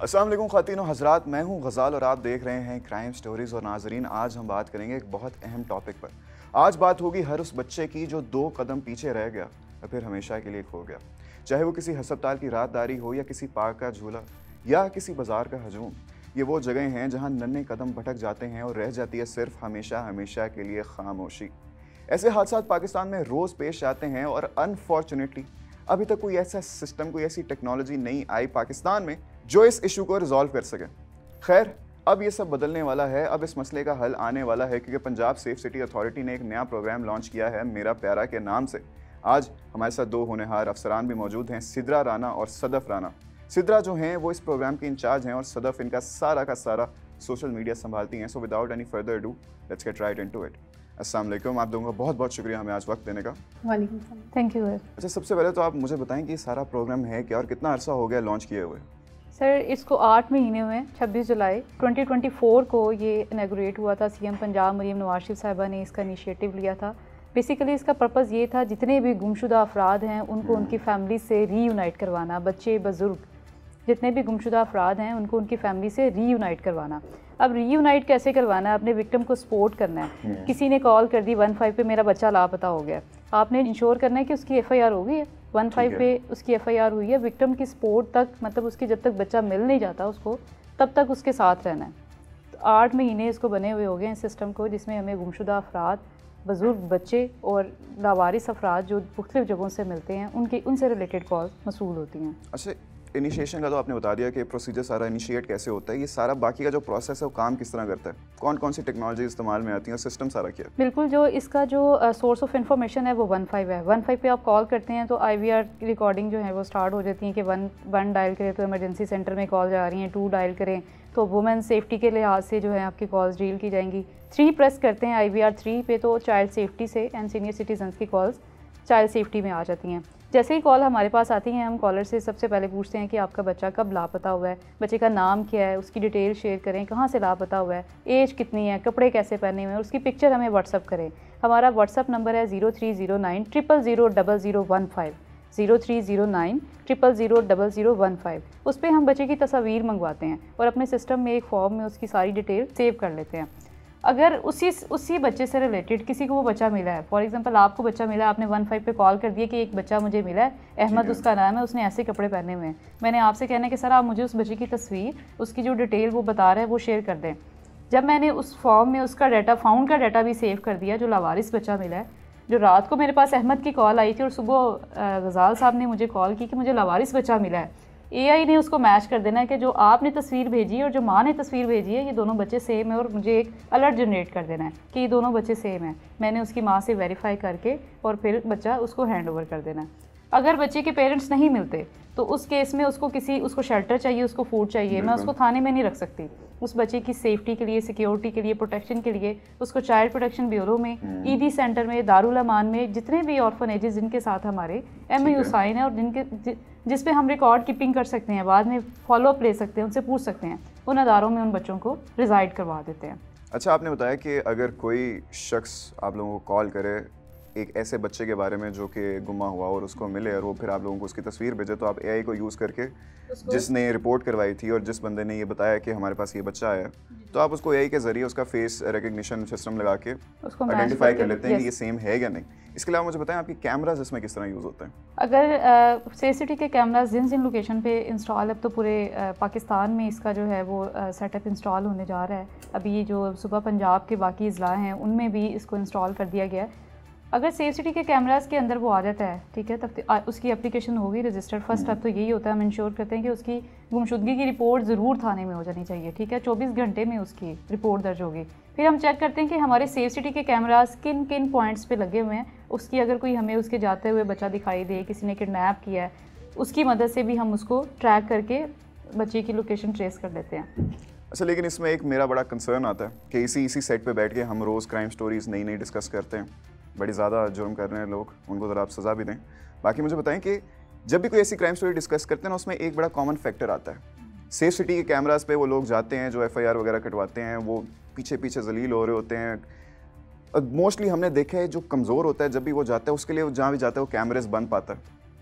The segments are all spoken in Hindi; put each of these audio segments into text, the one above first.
अस्सलाम वालेकुम ख़वातीन और हज़रात, मैं हूं गज़ाल और आप देख रहे हैं क्राइम स्टोरीज़। और नाजरीन, आज हम बात करेंगे एक बहुत अहम टॉपिक पर। आज बात होगी हर उस बच्चे की जो 2 कदम पीछे रह गया और फिर हमेशा के लिए खो गया। चाहे वो किसी हस्पताल की रातदारी हो या किसी पार्क का झूला या किसी बाजार का हजूम, ये वो जगह हैं जहाँ नन्हे कदम भटक जाते हैं और रह जाती है सिर्फ हमेशा हमेशा के लिए खामोशी। ऐसे हादसा पाकिस्तान में रोज़ पेश आते हैं और अनफॉर्चुनेटली अभी तक कोई ऐसा सिस्टम, कोई ऐसी टेक्नोलॉजी नहीं आई पाकिस्तान में जो इस इशू को रिजॉल्व कर सके। खैर, अब ये सब बदलने वाला है। अब इस मसले का हल आने वाला है क्योंकि पंजाब सेफ सिटी अथॉरिटी ने एक नया प्रोग्राम लॉन्च किया है मेरा प्यारा के नाम से। आज हमारे साथ 2 होनहार अफसरान भी मौजूद हैं, सिद्रा राना और सदफ राना। सिद्रा जो हैं वो इस प्रोग्राम के इंचार्ज हैं और सदफ इनका सारा का सारा सोशल मीडिया संभालती हैं। So without any further do, let's get right into it. अस्सलाम वालेकुम, आप दोनों का बहुत बहुत शुक्रिया हमें आज वक्त देने का। वालेकुम सलाम, थैंक यू। अच्छा, सबसे पहले तो आप मुझे बताएं कि ये सारा प्रोग्राम है क्या और कितना अरसा हो गया लॉन्च किए हुए? सर, इसको 8 महीने हुए। 26 जुलाई 2024 को ये इनॉग्रेट हुआ था। सीएम पंजाब मरीम नवाज शरीफ साहिबा ने इसका इनिशिएटिव लिया था। बेसिकली इसका पर्पज़ ये था जितने भी गुमशुदा अफराद हैं उनको उनकी फैमिली से रीयूनाइट करवाना। बच्चे, बुज़ुर्ग, जितने भी गुमशुदा अफराद हैं उनको उनकी फैमिली से रीयूनाइट करवाना। अब रीयूनाइट कैसे करवाना है? अपने विक्टिम को सपोर्ट करना है। किसी ने कॉल कर दी 15 पे, मेरा बच्चा लापता हो गया, आपने इंश्योर करना है कि उसकी FIR हो गई है। 15 पे उसकी FIR हुई है। विक्टिम की सपोर्ट तक, मतलब उसकी जब तक बच्चा मिल नहीं जाता उसको, तब तक उसके साथ रहना है। तो 8 महीने इसको बने हुए हो गए हैं सिस्टम को, जिसमें हमें गुमशुदा अफराद, बुज़ुर्ग, बच्चे और लावारिस अफराद जो मुख्तलिफ़ जगहों से मिलते हैं उनसे रिलेटेड कॉल मसूल होती हैं। अच्छा, इनिशिएशन का तो आपने बता दिया कि प्रोसीजर सारा इनिशिएट कैसे होता है। ये सारा बाकी का जो प्रोसेस है वो काम किस तरह करता है? कौन कौन सी टेक्नोलॉजी इस्तेमाल में आती है और सिस्टम सारा क्या है? बिल्कुल, जो इसका जो सोर्स ऑफ इन्फॉर्मेशन है वो 15 है। 15 पे आप कॉल करते हैं तो IVR रिकॉर्डिंग जो है वो स्टार्ट हो जाती है कि 1 डायल करें तो इमरजेंसी सेंटर में कॉल जा रही हैं, 2 डायल करें तो वुमेन सेफ्टी के लिहाज से जो है आपकी कॉल्स डील की जाएंगी। 3 प्रेस करते हैं IVR 3 पे तो चाइल्ड सेफ्टी से एंड सीनियर सिटीजन्स की कॉल्स चाइल्ड सेफ्टी में आ जाती हैं। जैसे ही कॉल हमारे पास आती है, हम कॉलर से सबसे पहले पूछते हैं कि आपका बच्चा कब लापता हुआ है, बच्चे का नाम क्या है, उसकी डिटेल शेयर करें, कहाँ से लापता हुआ है, एज कितनी है, कपड़े कैसे पहने हुए हैं, उसकी पिक्चर हमें व्हाट्सअप करें। हमारा व्हाट्सअप नंबर है 0309 000 0015, 0309 000 0015। उस पर हम बच्चे की तस्वीर मंगवाते हैं और अपने सिस्टम में एक फॉर्म में उसकी सारी डिटेल सेव कर लेते हैं। अगर उसी बच्चे से रिलेटेड किसी को वो बच्चा मिला है, फॉर एग्जांपल आपको बच्चा मिला है, आपने 15 पे कॉल कर दिया कि एक बच्चा मुझे मिला है, अहमद उसका नाम है, उसने ऐसे कपड़े पहने हुए हैं, मैंने आपसे कहना है कि सर आप मुझे उस बच्चे की तस्वीर, उसकी जो डिटेल वो बता रहा है वो शेयर कर दें। जब मैंने उस फॉर्म में उसका डाटा, फाउंड का डाटा भी सेव कर दिया, जो लावारिस बच्चा मिला है, जो रात को मेरे पास अहमद की कॉल आई थी और सुबह गज़ाल साहब ने मुझे कॉल की कि मुझे लावारिस बच्चा मिला है, AI ने उसको मैच कर देना है कि जो आपने तस्वीर भेजी है और जो माँ ने तस्वीर भेजी है ये दोनों बच्चे सेम है, और मुझे एक अलर्ट जनरेट कर देना है कि ये दोनों बच्चे सेम हैं। मैंने उसकी माँ से वेरीफाई करके और फिर बच्चा उसको हैंड ओवर कर देना है। अगर बच्चे के पेरेंट्स नहीं मिलते तो उस केस में उसको शेल्टर चाहिए, उसको फूड चाहिए। मैं उसको थाने में नहीं रख सकती। उस बच्चे की सेफ्टी के लिए, सिक्योरिटी के लिए, प्रोटेक्शन के लिए उसको चाइल्ड प्रोटेक्शन ब्यूरो में, ED सेंटर में, दारुल अमान में, जितने भी ऑर्फनेजेस जिनके साथ हमारे MOU साइन है और जिस पे हम रिकॉर्ड कीपिंग कर सकते हैं, बाद में फॉलोअप ले सकते हैं, उनसे पूछ सकते हैं, उन अदारों में उन बच्चों को रिजाइड करवा देते हैं। अच्छा, आपने बताया कि अगर कोई शख्स आप लोगों को कॉल करे एक ऐसे बच्चे के बारे में जो कि गुमा हुआ और उसको मिले और वो फिर आप लोगों को उसकी तस्वीर भेजे, तो आप AI को यूज़ करके जिसने रिपोर्ट करवाई थी और जिस बंदे ने ये बताया कि हमारे पास ये बच्चा है, तो आप उसको AI के ज़रिए उसका फेस रिकग्निशन सिस्टम लगा के आइडेंटिफाई कर लेते हैं कि ये सेम है या नहीं। इसके अलावा मुझे बताएं आपकी कैमराज इसमें किस तरह यूज़ होते हैं? अगर CCTV के कैमराज जिन लोकेशन पे इंस्टॉल, अब तो पूरे पाकिस्तान में इसका जो है वो सेटअप इंस्टॉल होने जा रहा है। अभी जो सुबह पंजाब के बाकी अजला हैं उनमें भी इसको इंस्टॉल कर दिया गया है। अगर CCTV के कैमरास के अंदर वो आ जाता है, ठीक है, तब उसकी एप्लीकेशन होगी रजिस्टर्ड। फर्स्ट स्टेप तो यही होता है, हम इंश्योर करते हैं कि उसकी गुमशुदगी की रिपोर्ट ज़रूर थाने में हो जानी चाहिए, ठीक है, 24 घंटे में उसकी रिपोर्ट दर्ज होगी। फिर हम चेक करते हैं कि हमारे CCTV के कैमरास किन किन पॉइंट्स पे लगे हुए हैं। उसकी अगर कोई हमें उसके जाते हुए बच्चा दिखाई दे, किसी ने किडनैप किया है, उसकी मदद से भी हम उसको ट्रैक करके बच्चे की लोकेशन ट्रेस कर लेते हैं। अच्छा, लेकिन इसमें एक मेरा बड़ा कंसर्न आता है कि इसी सेट पे बैठ के हम रोज़ क्राइम स्टोरीज़ नई नई डिस्कस करते हैं। बड़ी ज़्यादा जुर्म कर रहे हैं लोग, उनको ज़रा आप सज़ा भी दें। बाकी मुझे बताएं कि जब भी कोई ऐसी क्राइम स्टोरी डिस्कस करते हैं ना, उसमें एक बड़ा कॉमन फैक्टर आता है। सेफ सिटी के कैमरास पे वो लोग जाते हैं जो FIR वगैरह कटवाते हैं, वो पीछे पीछे जलील हो रहे होते हैं। मोस्टली हमने देखा है जो कमज़ोर होता है जब भी वो जाता है उसके लिए जहाँ भी जाता है वो कैमरेज बंद पाता है।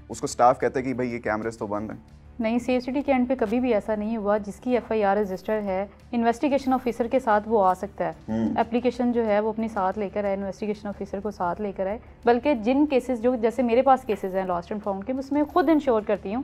उसको स्टाफ कहता है कि भाई ये कैमरेज तो बंद है, नहीं, सेफ सिटी के एंड पे कभी भी ऐसा नहीं हुआ। जिसकी एफआईआर रजिस्टर है, इन्वेस्टिगेशन ऑफिसर के साथ वो आ सकता है। एप्लीकेशन जो है वो अपने साथ लेकर आए, इन्वेस्टिगेशन ऑफिसर को साथ लेकर आए। बल्कि जिन केसेस जो जैसे मेरे पास केसेस हैं लॉस्ट एंड फाउंड के, उसमें खुद इंश्योर करती हूँ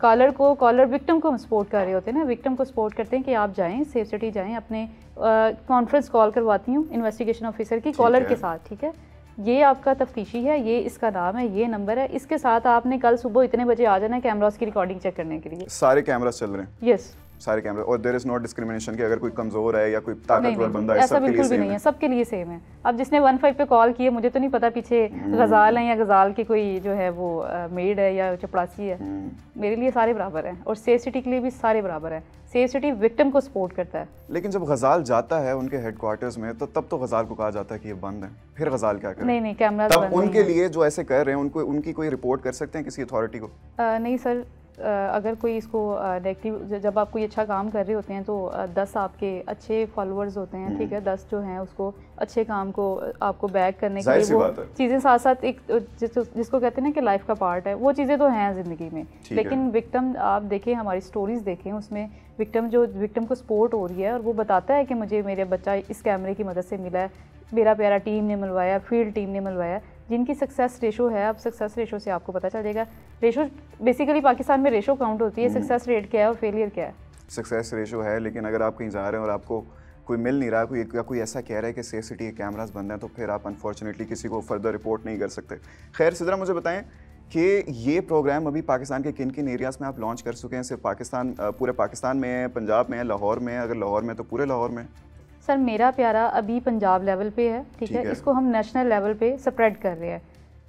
कॉलर विक्टिम को हम सपोर्ट कर रहे होते हैं ना, विक्टिम को सपोर्ट करते हैं कि आप जाएं, सेफ सिटी जाएं, अपने कॉन्फ्रेंस कॉल करवाती हूँ इन्वेस्टिगेशन ऑफिसर की कॉलर के साथ, ठीक है, ये आपका तफ्तीशी है, ये इसका नाम है, ये नंबर है, इसके साथ आपने कल सुबह इतने बजे आ जाना है कैमरास की रिकॉर्डिंग चेक करने के लिए। सारे कैमरास चल रहे हैं? यस, सारे कैमरे। और देयर इज नो डिस्क्रिमिनेशन कि अगर कोई कमजोर है या कोई ताकतवर बंदा है, ऐसा बिल्कुल भी नहीं है, सबके लिए सेम है। अब जिसने 15 पे कॉल किए, मुझे तो नहीं पता पीछे गजाल है या गजाल की कोई जो है वो मेड है या चपड़ासी है, मेरे लिए सारे बराबर हैं और सेफ सिटी के लिए भी सारे बराबर हैं। सेफ सिटी विक्टिम को सपोर्ट करता है। लेकिन जब गजाल जाता है उनके हेडक्वार्टर्स में तो तब तो गजाल को कहा जाता है कि ये बंद है, फिर गजाल क्या करे? नहीं, कैमरा तब उनके लिए जो ऐसे कर रहे हैं उनको उनकी कोई रिपोर्ट कर सकते हैं किसी अथॉरिटी को? नहीं सर, अगर कोई इसको नेगेटिव, जब आप कोई अच्छा काम कर रहे होते हैं तो 10 आपके अच्छे फॉलोअर्स होते हैं, ठीक है, 10 जो हैं उसको अच्छे काम को आपको बैक करने के लिए वो चीज़ें साथ साथ एक जिसको कहते हैं ना कि लाइफ का पार्ट है, वो चीज़ें तो हैं ज़िंदगी में। लेकिन विक्टिम आप देखें, हमारी स्टोरीज़ देखें, उसमें विक्टिम को सपोर्ट हो रही है और वो बताता है कि मुझे मेरे बच्चा इस कैमरे की मदद से मिला है, मेरा प्यारा टीम ने मिलवाया, फील्ड टीम ने मिलवाया। जिनकी सक्सेस रेशो है, अब सक्सेस रेशो से आपको पता चल जाएगा। रेशो बेसिकली पाकिस्तान में रेशो काउंट होती है, सक्सेस रेट क्या है और फेलियर क्या है। सक्सेस रेशो है, लेकिन अगर आप कहीं जा रहे हैं और आपको कोई मिल नहीं रहा, कोई ऐसा कह रहा है कि सेफ सिटी के कैमरास बंद हैं, तो फिर आप अनफॉर्चुनेटली किसी को फर्दर रिपोर्ट नहीं कर सकते। खैर सिद्रा, मुझे बताएं कि ये प्रोग्राम अभी पाकिस्तान के किन किन एरियाज़ में आप लॉन्च कर चुके हैं? सिर्फ पाकिस्तान, पूरे पाकिस्तान में है, पंजाब में है, लाहौर में है? अगर लाहौर में तो पूरे लाहौर में? सर मेरा प्यारा अभी पंजाब लेवल पे है, ठीक है, इसको हम नेशनल लेवल पे स्प्रेड कर रहे हैं,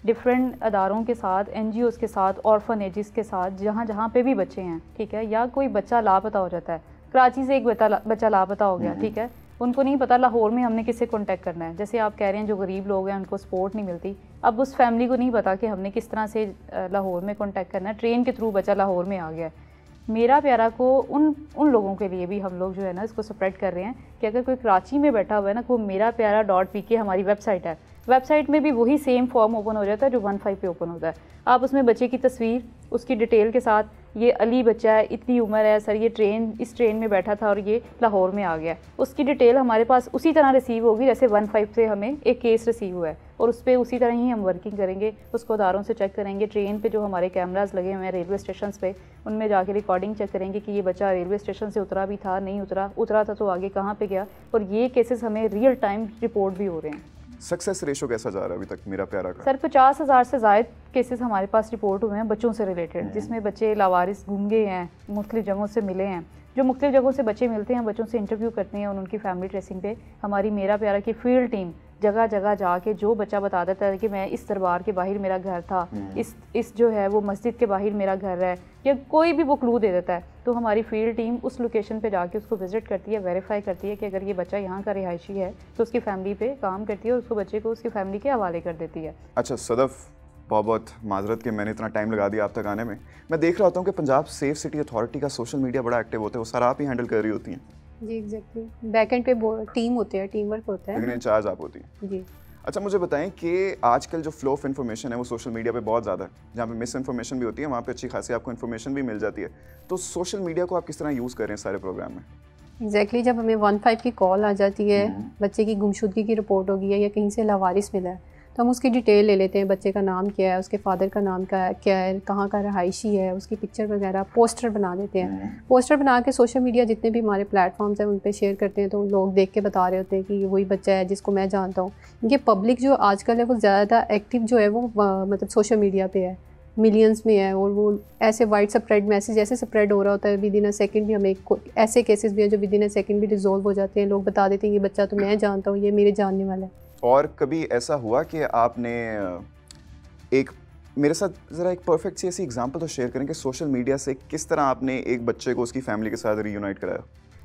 डिफरेंट अदारों के साथ, NGOs के साथ, ऑर्फनेजेस के साथ, जहाँ जहाँ पे भी बच्चे हैं, ठीक है, या कोई बच्चा लापता हो जाता है। कराची से एक बच्चा लापता हो गया, ठीक है, उनको नहीं पता लाहौर में हमने किससे कांटेक्ट करना है। जैसे आप कह रहे हैं जो गरीब लोग हैं उनको सपोर्ट नहीं मिलती, अब उस फैमिली को नहीं पता कि हमने किस तरह से लाहौर में कांटेक्ट करना है। ट्रेन के थ्रू बच्चा लाहौर में आ गया है। मेरा प्यारा को उन लोगों के लिए भी हम लोग जो है ना इसको स्प्रेड कर रहे हैं कि अगर कोई कराची में बैठा हुआ है ना, वो मेरा प्यारा .pk हमारी वेबसाइट है, वेबसाइट में भी वही सेम फॉर्म ओपन हो जाता है जो 15 पे ओपन होता है। आप उसमें बच्चे की तस्वीर, उसकी डिटेल के साथ, ये अली बच्चा है, इतनी उम्र है सर, ये इस ट्रेन में बैठा था और ये लाहौर में आ गया, उसकी डिटेल हमारे पास उसी तरह रिसीव होगी जैसे 15 से हमें एक केस रिसीव हुआ है, और उस पर उसी तरह ही हम वर्किंग करेंगे, उसको अदारों से चेक करेंगे। ट्रेन पे जो हमारे कैमराज लगे हुए हैं रेलवे स्टेशन पे, उनमें जाके रिकॉर्डिंग चेक करेंगे कि ये बच्चा रेलवे स्टेशन से उतरा भी था, नहीं उतरा था तो आगे कहाँ पे गया, और ये केसेस हमें रियल टाइम रिपोर्ट भी हो रहे हैं। सक्सेस रेशो कैसा जा रहा है अभी तक मेरा प्यारा का? सर 50,000 से ज़ायद केसेस हमारे पास रिपोर्ट हुए हैं बच्चों से रिलेटेड, जिसमें बच्चे लावारिस घूम गए हैं, मुख्तलिफ जगहों से मिले हैं। जो मुख्तलिफ जगहों से बच्चे मिलते हैं, बच्चों से इंटरव्यू करते हैं और उनकी फैमिली ट्रेसिंग पे हमारी मेरा प्यारा की फील्ड टीम जगह जगह जाके जो बच्चा बता देता है कि मैं इस दरबार के बाहर मेरा घर था, इस जो है वो मस्जिद के बाहर मेरा घर है, या कोई भी वो क्लू दे देता है, तो हमारी फील्ड टीम उस लोकेशन पे जाके उसको विजिट करती है, वेरीफाई करती है कि अगर ये बच्चा यहाँ का रिहायशी है तो उसकी फैमिली पे काम करती है और उसको बच्चे को उसकी फैमिली के हवाले कर देती है। अच्छा सदफ, बहुत माजरत कि मैंने इतना टाइम लगा दिया आप तक आने में। मैं देख रहा होता हूँ कि पंजाब सेफ सिटी अथॉरिटी का सोशल मीडिया बड़ा एक्टिव होता है, वो सारा आप ही हैंडल कर रही होती हैं? जी एग्जैक्टली, बैक एंड पे टीम होते हैं, टीम वर्क होता है, लेकिन इंचार्ज आप होती हैं। जी। अच्छा मुझे बताएं कि आजकल जो फ्लो ऑफ इन्फॉर्मेशन है वो सोशल मीडिया पे बहुत ज़्यादा है, जहाँ पे मिस इन्फॉर्मेशन भी होती है, वहाँ पे अच्छी खासी आपको इन्फॉर्मेशन भी मिल जाती है, तो सोशल मीडिया को आप किस तरह यूज़ कर रहे हैं सारे प्रोग्राम में? एग्जैक्टली, जब हमें 15 की कॉल आ जाती है, बच्चे की गुमशुदगी की रिपोर्ट होगी है या कहीं से लावारिस मिला है, तो हम उसकी डिटेल ले लेते हैं, बच्चे का नाम क्या है, उसके फादर का नाम क्या है, कहाँ का रहायशी है, उसकी पिक्चर वगैरह पोस्टर बना देते हैं। पोस्टर बना के सोशल मीडिया जितने भी हमारे प्लेटफॉर्म्स हैं उन पे शेयर करते हैं, तो लोग देख के बता रहे होते हैं कि वही बच्चा है जिसको मैं जानता हूँ। क्योंकि पब्लिक जो आजकल है वो ज़्यादा एक्टिव जो है वो मतलब सोशल मीडिया पे है, मिलियंस में है, और वो ऐसे वाइड स्प्रेड मैसेज ऐसे स्प्रेड हो रहा होता है, विद इन अ सेकंड भी हमें ऐसे केसेस भी हैं जो विद इन अ सेकंड भी रिजॉल्व हो जाते हैं, लोग बता देते हैं ये बच्चा तो मैं जानता हूँ, ये मेरे जानने वाला है। और कभी ऐसा हुआ कि आपने एक मेरे साथ ज़रा एक परफेक्ट सी ऐसी एग्जांपल तो शेयर करें कि सोशल मीडिया से किस तरह आपने एक बच्चे को उसकी फैमिली के साथ रीयूनाइट कराया?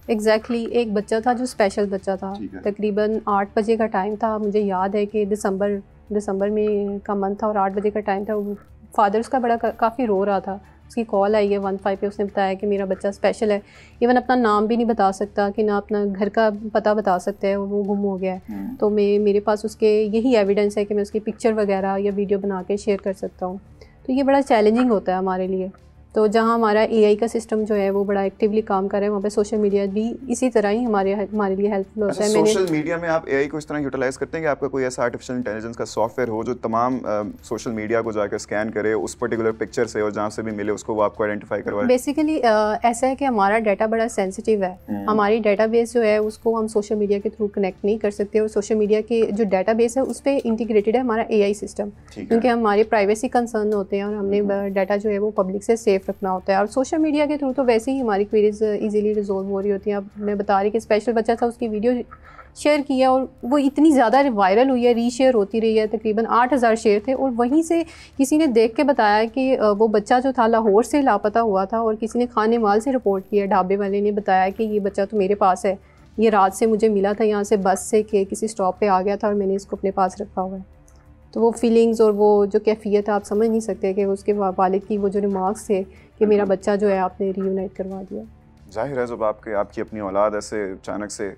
एग्जैक्टली, एक बच्चा था जो स्पेशल बच्चा था, तकरीबन 8 बजे का टाइम था, मुझे याद है कि दिसंबर में का मंथ था और 8 बजे का टाइम था। फादर उसका बड़ा काफ़ी रो रहा था, उसकी कॉल आई है 15 पे, उसने बताया कि मेरा बच्चा स्पेशल है, इवन अपना नाम भी नहीं बता सकता, कि ना अपना घर का पता बता सकता है, वो गुम हो गया है। तो मेरे पास उसके यही एविडेंस है कि मैं उसकी पिक्चर वगैरह या वीडियो बना के शेयर कर सकता हूँ। तो ये बड़ा चैलेंजिंग होता है हमारे लिए। तो जहाँ हमारा AI का सिस्टम जो है वो बड़ा एक्टिवली काम कर रहा है, वहाँ पे सोशल मीडिया भी इसी तरह ही हमारे लिए हेल्पफुल होता है। सोशल मीडिया में आप AI को इस तरह यूटिलाइज करते हैं कि आपका कोई ऐसा आर्टिफिशियल इंटेलिजेंस का सॉफ्टवेयर हो जो तमाम सोशल मीडिया को जाकर स्कैन करे उस पर्टिकुलर पिक्चर से और जहाँ से भी मिले उसको वो आपको आइडेंटिफाई करवाए? बेसिकली ऐसा है कि हमारा डाटा बड़ा सेंसिटिव है। हमारी डाटाबेस जो है उसको हम सोशल मीडिया के थ्रू कनेक्ट नहीं कर सकते, और सोशल मीडिया के जो डाटाबेस है उस पर इंटीग्रेटेड है हमारा AI सिस्टम, क्योंकि हमारे प्राइवेसी कंसर्न होते हैं और हमने डाटा जो है वो पब्लिक से सेफ रखना होता है। और सोशल मीडिया के थ्रू तो वैसे ही हमारी क्वेरीज इजीली रिजोल्व हो रही होती हैं। अब मैं बता रही कि स्पेशल बच्चा था, उसकी वीडियो शेयर किया और वो इतनी ज़्यादा वायरल हुई है, रीशेयर होती रही है, तकरीबन 8000 शेयर थे। और वहीं से किसी ने देख के बताया कि वो बच्चा जो था लाहौर से लापता हुआ था, और किसी ने खाने माल से रिपोर्ट किया, ढाबे वाले ने बताया कि ये बच्चा तो मेरे पास है, ये रात से मुझे मिला था यहाँ से बस से कि किसी स्टॉप पे आ गया था और मैंने इसको अपने पास रखा हुआ है। तो वो फीलिंग्स और वो जो कैफियत है आप समझ नहीं सकते कि उसके वालिद की वो जो रिमार्क्स थे कि मेरा बच्चा जो है आपने रीयूनाइट करवा दिया। जाहिर है जब आपकी अपनी औलाद ऐसे अचानक से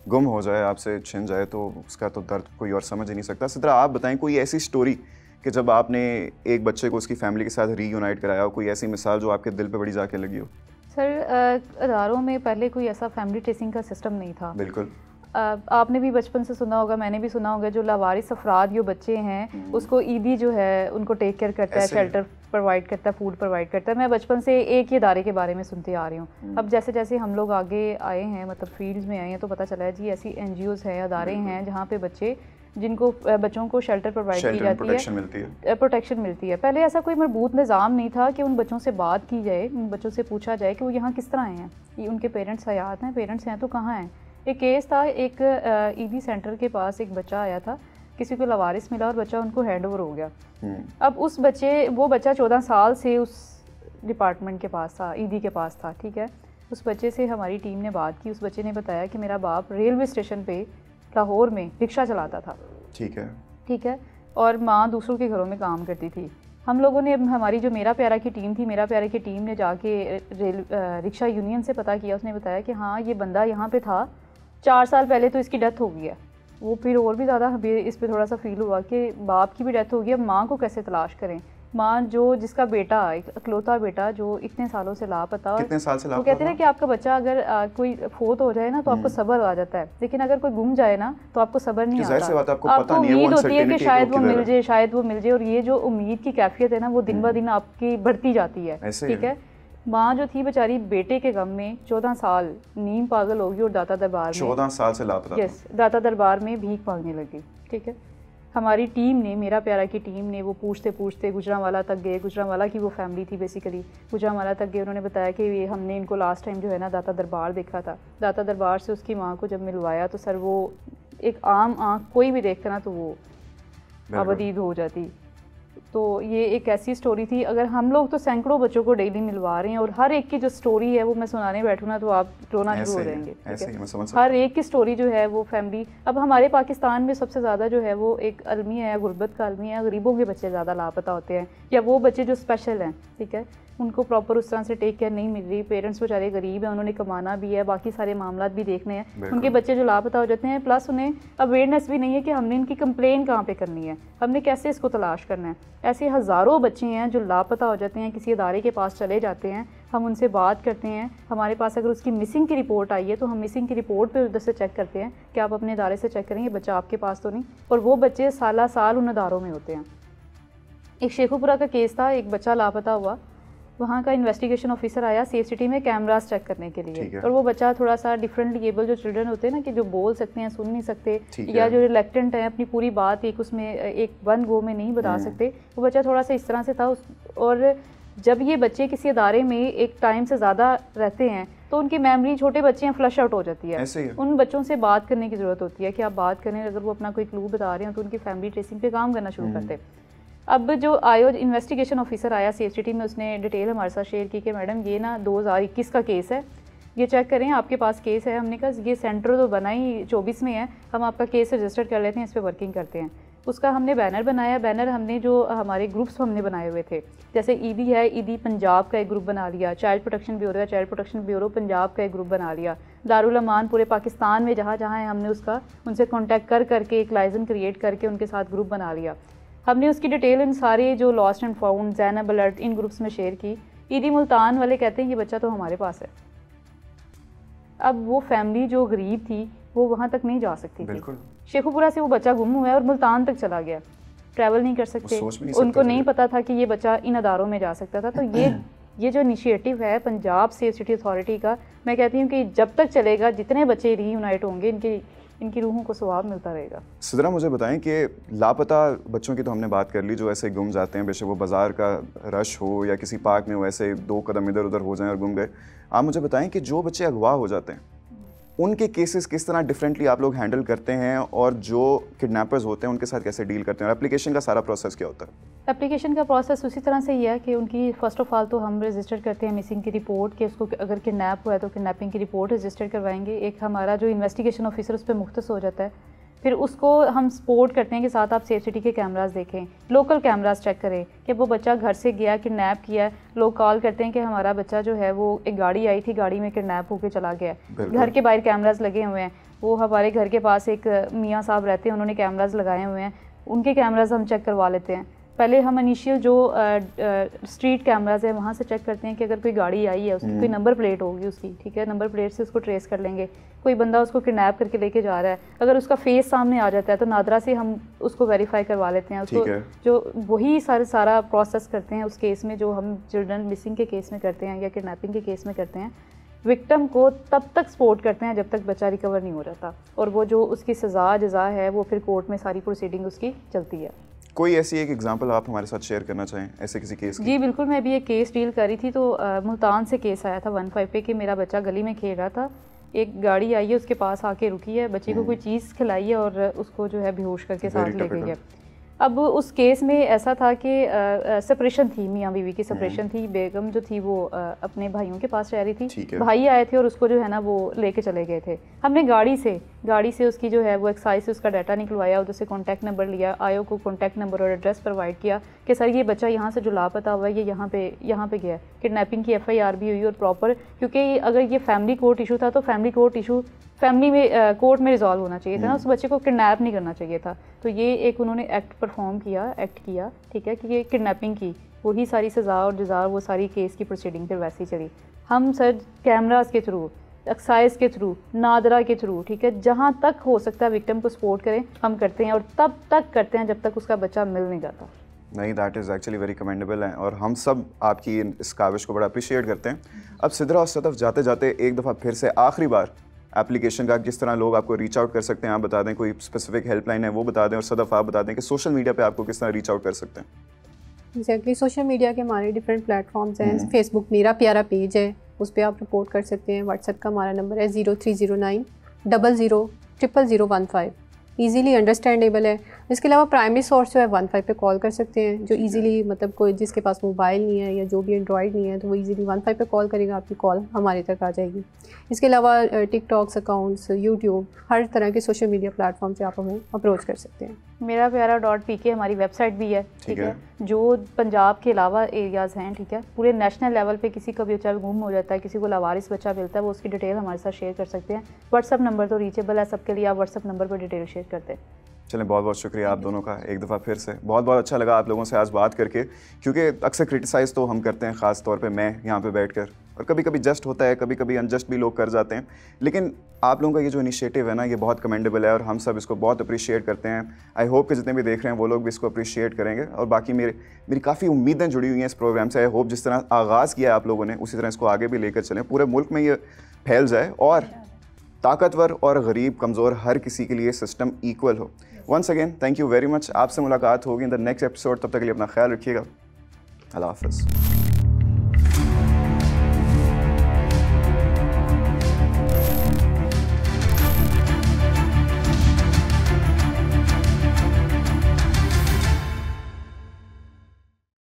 गुम हो जाए, आपसे छिन जाए, तो उसका तो दर्द कोई और समझ ही नहीं सकता। सिद्रा, आप बताएं कोई ऐसी स्टोरी कि जब आपने एक बच्चे को उसकी फैमिली के साथ रीयूनाइट कराया हो, कोई ऐसी मिसाल जो आपके दिल पे बड़ी जाके लगी हो? सर, अदारों में पहले कोई ऐसा फैमिली ट्रेसिंग का सिस्टम नहीं था। बिल्कुल। आपने भी बचपन से सुना होगा, मैंने भी सुना होगा, जो लावारिस अफराद जो बच्चे हैं उसको ईदी जो है उनको टेक केयर करता है, शेल्टर प्रोवाइड करता है, फूड प्रोवाइड करता है। मैं बचपन से एक ही इदारे के बारे में सुनती आ रही हूँ। अब जैसे जैसे हम लोग आगे आए हैं, मतलब फील्ड्स में आए हैं, तो पता चला है जी ऐसी NGOs हैं, अदारे हैं जहाँ पे बच्चों को शेल्टर प्रोवाइड की जाती है, प्रोटेक्शन मिलती है। पहले ऐसा कोई मरबूत निज़ाम नहीं था कि उन बच्चों से बात की जाए, उन बच्चों से पूछा जाए कि वो यहाँ किस तरह आए हैं, ये उनके पेरेंट्स हयात हैं, पेरेंट्स हैं तो कहाँ हैं। एक केस था, एक ईदी सेंटर के पास एक बच्चा आया था, किसी को लवारिस मिला और बच्चा उनको हैंड ओवर हो गया। अब वो बच्चा 14 साल से उस डिपार्टमेंट के पास था, ईदी के पास था, ठीक है। उस बच्चे से हमारी टीम ने बात की। उस बच्चे ने बताया कि मेरा बाप रेलवे स्टेशन पे लाहौर में रिक्शा चलाता था, ठीक है, और माँ दूसरों के घरों में काम करती थी। हम लोगों ने, हमारी जो मेरा प्यारा की टीम थी, मेरा प्यारे की टीम ने जाके रिक्शा यूनियन से पता किया। उसने बताया कि हाँ ये बंदा यहाँ पे था, 4 साल पहले तो इसकी डेथ हो गई है। वो फिर और भी ज़्यादा इस पर थोड़ा सा फील हुआ कि बाप की भी डेथ हो गई, अब माँ को कैसे तलाश करें। माँ जिसका बेटा, एक इकलौता बेटा जो इतने सालों से लापता, कितने साल से लापता, वो कहते हैं कि आपका बच्चा अगर कोई फोत हो जाए ना तो आपको सब्र आ जाता है, लेकिन अगर कोई गुम जाए ना तो आपको सब्र नहीं आता। आपको उम्मीद होती है कि शायद वो मिल जाए, शायद वो मिल जाए, और ये जो उम्मीद की कैफियत है ना वो दिन ब दिन आपकी बढ़ती जाती है, ठीक है। माँ जो थी बेचारी बेटे के गम में 14 साल नीम पागल होगी और दाता दरबार में 14 साल से लापता, यस, दाता दरबार में भीख मांगने लगी, ठीक है। हमारी टीम ने, मेरा प्यारा की टीम ने, वो पूछते पूछते गुजरांवाला तक गए। गुजरांवाला की वो फैमिली थी बेसिकली, गुजरांवाला तक गए। उन्होंने बताया कि हमने इनको लास्ट टाइम जो है ना दाता दरबार देखा था। दाता दरबार से उसकी माँ को जब मिलवाया तो सर वो एक आम आँख कोई भी देखता ना तो वो आबदीद हो जाती। तो ये एक ऐसी स्टोरी थी। अगर हम लोग तो सैकड़ों बच्चों को डेली मिलवा रहे हैं, और हर एक की जो स्टोरी है वो मैं सुनाने बैठूँ ना तो आप रोना शुरू हो जाएंगे। हर एक की स्टोरी जो है वो फैमिली, अब हमारे पाकिस्तान में सबसे ज़्यादा जो है वो एक अलमिया है, गुर्बत का अलमिया है, गरीबों के बच्चे ज़्यादा लापता होते हैं, या वो बच्चे जो स्पेशल हैं, ठीक है, उनको प्रॉपर उस तरह से टेक केयर नहीं मिल रही। पेरेंट्स बेचारे गरीब हैं, उन्होंने कमाना भी है, बाकी सारे मामला भी देखने हैं, उनके बच्चे जो लापता हो जाते हैं। प्लस उन्हें अवेयरनेस भी नहीं है कि हमने इनकी कंप्लेन कहाँ पे करनी है, हमने कैसे इसको तलाश करना है। ऐसे हज़ारों बच्चे हैं जो लापता हो जाते हैं, किसी अदारे के पास चले जाते हैं, हम उनसे बात करते हैं, हमारे पास अगर उसकी मिसिंग की रिपोर्ट आई है तो हम मिसिंग की रिपोर्ट पे उधर से चेक करते हैं कि आप अपने अदारे से चेक करें ये बच्चा आपके पास तो नहीं, और वो बच्चे साल साल उन अदारों में होते हैं। एक शेखुपुरा का केस था, एक बच्चा लापता हुआ, वहाँ का इन्वेस्टिगेशन ऑफिसर आया सेफ सिटी में कैमरास चेक करने के लिए, और वो बच्चा थोड़ा सा डिफरेंटली एबल जो चिल्ड्रन होते हैं ना, कि जो बोल सकते हैं, सुन नहीं सकते, या जो रिलेक्टेंट हैं, अपनी पूरी बात एक वन गो में नहीं बता सकते, वो बच्चा थोड़ा सा इस तरह से था। और जब ये बच्चे किसी अदारे में एक टाइम से ज़्यादा रहते हैं तो उनकी मेमोरी, छोटे बच्चे हैं, फ्लश आउट हो जाती है। उन बच्चों से बात करने की ज़रूरत होती है कि आप बात करें, अगर वो अपना कोई क्लू बता रहे हैं तो उनकी फैमिली ट्रेसिंग पे काम करना शुरू करते हैं। अब जो इन्वेस्टिगेशन ऑफिसर आया सेफ सिटी में, उसने डिटेल हमारे साथ शेयर की कि मैडम ये ना 2021 का केस है, ये चेक करें, आपके पास केस है। हमने कहा ये सेंटर तो बना ही 24 में है, हम आपका केस रजिस्टर कर लेते हैं, इस पर वर्किंग करते हैं। उसका हमने बैनर बनाया। बैनर हमने जो हमारे ग्रुप्स हमने बनाए हुए थे, जैसे ईदी है, ईदी पंजाब का एक ग्रुप बना लिया, चाइल्ड प्रोटेक्शन ब्यूरो है, चाइल्ड प्रोटेक्शन ब्यूरो पंजाब का एक ग्रुप बना लिया, दारुल अमान पूरे पाकिस्तान में जहाँ जहाँ है हमने उसका उनसे कॉन्टैक्ट करके एक लाइजन क्रिएट करके उनके साथ ग्रुप बना लिया। हमने उसकी डिटेल इन सारे जो lost and found, Zainab alert, in groups में शेयर की ईदी मुल्तान वाले कहते हैं ये बच्चा तो हमारे पास है। अब वो फैमिली जो गरीब थी वो वहाँ तक नहीं जा सकती थी। शेखुपुरा से वो बच्चा गुम हुआ है और मुल्तान तक चला गया, ट्रैवल नहीं कर सकते, उनको नहीं पता था कि ये बच्चा इन अदारों में जा सकता था। तो ये जो इनिशिएटिव है पंजाब सेफ सिटी अथॉरिटी का, मैं कहती हूँ कि जब तक चलेगा, जितने बच्चे रीयूनाइट होंगे, इनकी रूहों को सवाब मिलता रहेगा। सिद्रा, मुझे बताएं कि लापता बच्चों की तो हमने बात कर ली, जो ऐसे गुम जाते हैं, बेशक वो बाज़ार का रश हो या किसी पार्क में हो, ऐसे 2 कदम इधर उधर हो जाएं और गुम गए। आप मुझे बताएं कि जो बच्चे अगवा हो जाते हैं उनके केसेस किस तरह डिफरेंटली आप लोग हैंडल करते हैं, और जो किडनैपर्स होते हैं उनके साथ कैसे डील करते हैं, और एप्लीकेशन का सारा प्रोसेस क्या होता है? एप्लीकेशन का प्रोसेस उसी तरह से ही है कि उनकी फ़र्स्ट ऑफ ऑल तो हम रजिस्टर करते हैं मिसिंग की रिपोर्ट, कि उसको अगर किडनैप हुआ है तो किडनैपिंग की रिपोर्ट रजिस्टर करवाएंगे। एक हमारा जो इन्वेस्टिगेशन ऑफिसर उस पर मुख्तस हो जाता है। फिर उसको हम सपोर्ट करते हैं कि साथ आप सेफ सिटी के कैमरास देखें, लोकल कैमरास चेक करें कि वो बच्चा घर से गया, किडनैप किया है। लोग कॉल करते हैं कि हमारा बच्चा जो है वो एक गाड़ी आई थी, गाड़ी में किडनैप होकर चला गया। घर के बाहर कैमरास लगे हुए हैं, वो हमारे घर के पास एक मियाँ साहब रहते हैं, उन्होंने कैमरास लगाए हुए हैं, उनके कैमरास हम चेक करवा लेते हैं। पहले हम इनिशियल जो स्ट्रीट कैमराज है वहाँ से चेक करते हैं कि अगर कोई गाड़ी आई है, उसकी कोई नंबर प्लेट होगी उसकी, ठीक है, नंबर प्लेट से उसको ट्रेस कर लेंगे। कोई बंदा उसको किडनैप करके लेके जा रहा है, अगर उसका फेस सामने आ जाता है तो नादरा से हम उसको वेरीफाई करवा लेते हैं उसको, जो वही सारा प्रोसेस करते हैं उस केस में, जो हम चिल्ड्रन मिसिंग के केस में करते हैं या किडनैपिंग के केस में करते हैं। विक्टिम को तब तक सपोर्ट करते हैं जब तक बच्चा रिकवर नहीं हो जाता, और वो जो उसकी सज़ा जज़ा है वो फिर कोर्ट में सारी प्रोसीडिंग उसकी चलती है। कोई ऐसी एक एग्जांपल आप हमारे साथ शेयर करना चाहें ऐसे किसी केस की? जी बिल्कुल, मैं भी एक केस डील कर रही थी, तो मुल्तान से केस आया था 15 पे कि मेरा बच्चा गली में खेल रहा था, एक गाड़ी आई है उसके पास आके रुकी है, बच्चे को कोई चीज़ खिलाई है और उसको जो है बेहोश करके साथ ले गई है। अब उस केस में ऐसा था कि सेपरेशन थी, मियाँ बीवी की सेपरेशन थी। बेगम जो थी वो अपने भाइयों के पास रह रही थी, भाई आए थे और उसको जो है ना वो लेके चले गए थे। हमने गाड़ी से उसकी जो है वो एक्साइज से उसका डाटा निकलवाया, उधर से कॉन्टैक्ट नंबर लिया, आयो को कॉन्टैक्ट नंबर और एड्रेस प्रोवाइड किया कि सर ये बच्चा यहाँ से जो लापता हुआ है ये यहाँ पे गया है। किडनैपिंग की FIR भी हुई और प्रॉपर, क्योंकि अगर ये फैमिली कोर्ट इशू था तो फैमिली कोर्ट इशू फैमिली में कोर्ट में रिजॉल्व होना चाहिए था ना, उस बच्चे को किडनैप नहीं करना चाहिए था। तो ये एक उन्होंने एक्ट किया, ठीक है, कि ये किडनैपिंग की, वही सारी सज़ा और जज़ा, वो सारी केस की प्रोसीडिंग फिर वैसे ही चली। हम सर कैमरास के थ्रू, एक्साइज के थ्रू, नादरा के थ्रू, ठीक है, जहाँ तक हो सकता है विक्टिम को सपोर्ट करें हम करते हैं, और तब तक करते हैं जब तक उसका बच्चा मिल नहीं जाता। नहीं, that is actually very commendable है, और हम सब आपकी इस काविश को बड़ा अप्रिशिएट करते हैं। अब सिद्रा और सदफ जाते जाते एक दफ़ा फिर से आखिरी बार एप्लीकेशन का किस तरह लोग आपको रीच आउट कर सकते हैं आप बता दें, कोई स्पेसिफिक हेल्पलाइन है वो बता दें, और सदफ आप बता दें कि सोशल मीडिया पे आपको किस तरह रीच आउट कर सकते हैं। एग्जैक्टली, सोशल मीडिया के हमारे डिफरेंट प्लेटफॉर्म्स हैं। फेसबुक मेरा प्यारा पेज है, उस पर आप रिपोर्ट कर सकते हैं। व्हाट्सएप का हमारा नंबर है 0309 00 00015, ईजीली अंडरस्टैंडेबल है। इसके अलावा प्राइमरी सोर्स जो है 15 पे कॉल कर सकते हैं, जो इजीली मतलब कोई जिसके पास मोबाइल नहीं है या जो भी एंड्रॉयड नहीं है तो वो इजीली 15 पे कॉल करेगा, आपकी कॉल हमारे तक आ जाएगी। इसके अलावा टिकटॉक्स अकाउंट्स, यूट्यूब, हर तरह के सोशल मीडिया प्लेटफॉर्म से आप हमें अप्रोच कर सकते हैं। मेरा प्यारा .pk हमारी वेबसाइट भी है, ठीक है, जो पंजाब के अलावा एरियाज़ हैं, ठीक है, पूरे नेशनल लेवल पे किसी का भी बच्चा गुम हो जाता है, किसी को लावारिस बच्चा मिलता है, वो उसकी डिटेल हमारे साथ शेयर कर सकते हैं। व्हाट्सअप नंबर तो रीचेबल है सबके लिए, आप व्हाट्सअप नंबर पर डिटेल शेयर करते हैं। चलें, बहुत बहुत शुक्रिया आप दोनों का एक दफ़ा फिर से, बहुत बहुत अच्छा लगा आप लोगों से आज बात करके, क्योंकि अक्सर क्रिटिसाइज़ तो हम करते हैं, ख़ास तौर पे मैं यहाँ पे बैठकर, और कभी कभी जस्ट होता है, कभी कभी अनजस्ट भी लोग कर जाते हैं, लेकिन आप लोगों का ये जो इनिशिएटिव है ना, ये बहुत कमेंडेबल है और हम सब इसको बहुत अप्रिशिएट करते हैं। आई होप कि जितने भी देख रहे हैं वो लोग भी इसको अप्रिशिएट करेंगे, और बाकी मेरी काफ़ी उम्मीदें जुड़ी हुई हैं इस प्रोग्राम से। आई होप जिस तरह आगाज़ किया है आप लोगों ने उसी तरह इसको आगे भी लेकर चलें, पूरे मुल्क में ये फैल जाए और ताकतवर और गरीब कमज़ोर हर किसी के लिए सिस्टम इक्वल हो। Once again thank you very much. आपसे मुलाकात होगी इन द नेक्स्ट एपिसोड, तब तक के लिए अपना ख्याल रखिएगा। अल्लाह हाफ़िज़।